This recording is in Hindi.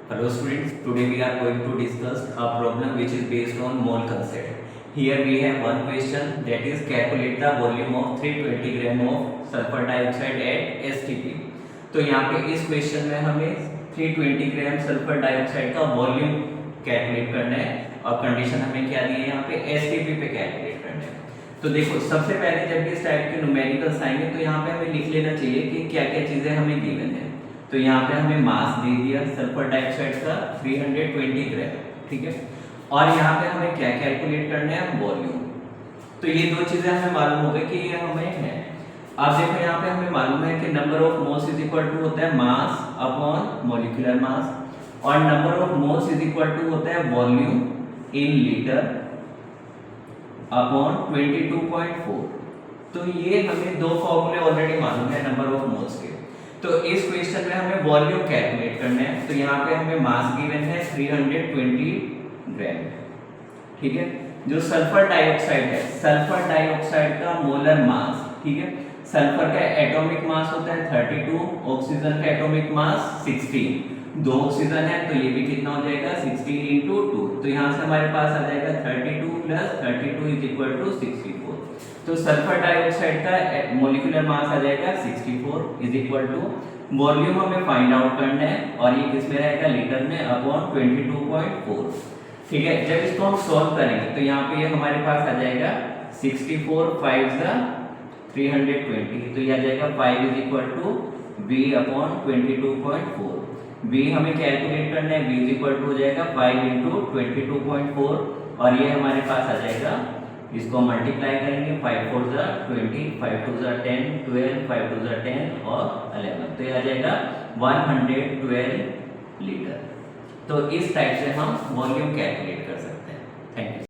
Hello students, today we are going to discuss a problem which is based on mole concept. Here we have one question, that is calculate the volume of 320 gram of sulfur dioxide at STP. तो यहाँ पे इस क्वेश्चन में हमें 320 ग्राम सल्फर डाइऑक्साइड का वॉल्यूम कैलकुलेट करना है और कंडीशन हमें क्या दी है यहाँ पे STP पे कैलकुलेट करना है। तो देखो सबसे पहले जब भी इस टाइप के न्यूमेरिकल्स आएंगे तो यहाँ पे हमें लिख लेना चाहिए कि क्या क्या चीज़ें हमें गिवन है। तो यहाँ पे हमें मास दे दिया सल्फर डाइऑक्साइड का 320 ग्राम, ठीक है। और यहाँ पे हमें क्या कैलकुलेट करना है, वॉल्यूम। तो ये दो चीजें हमें मालूम हो गई कि ये हमें है। अब देखो यहाँ पे हमें मालूम है कि number of moles is equal to होता है मास अपॉन मॉलिक्यूलर मास और number of moles is equal to होता है वॉल्यूम इन लीटर अपॉन 22.4। तो ये हमें दो फॉर्मूले ऑलरेडी मालूम है नंबर ऑफ मोल्स के। तो इस क्वेश्चन में हमें वॉल्यूम कैलकुलेट करना है। तो यहाँ पे हमें मास गिवन है 320 ग्राम, ठीक है। जो सल्फर डाइऑक्साइड है, सल्फर डाइऑक्साइड का मोलर मास, ठीक है। सल्फर का एटॉमिक मास होता है 32, ऑक्सीजन का एटॉमिक मास 16। दो ऑक्सीजन है तो ये भी कितना हो जाएगा 16 into 2। तो यहाँ से हमारे पास आ जाएगा 32 + 32 इज इक्वल टू 64। तो सल्फर डाइऑक्साइड का मॉलिक्यूलर मास आ जाएगा 64 इज इक्वल टू वॉल्यूम हमें फाइंड आउट करना है और ये किस में रहेगा, लीटर में अपॉन 22.4, ठीक है। जब इसको हम सॉल्व करेंगे तो यहाँ पे ये हमारे पास आ जाएगा 64 5 320। तो ये आ जाएगा 5 is equal to V upon 22.4। V हमें कैलकुलेट करना है, V इज इक्वल टू हो जाएगा 5 into 22.4 और ये हमारे पास आ जाएगा, इसको मल्टीप्लाई करेंगे 5 4 20, 5 2 10, 12, 5 2 10 और 11। तो ये आ जाएगा 112 लीटर। तो इस टाइप से हम वॉल्यूम कैलकुलेट कर सकते हैं। Thank you.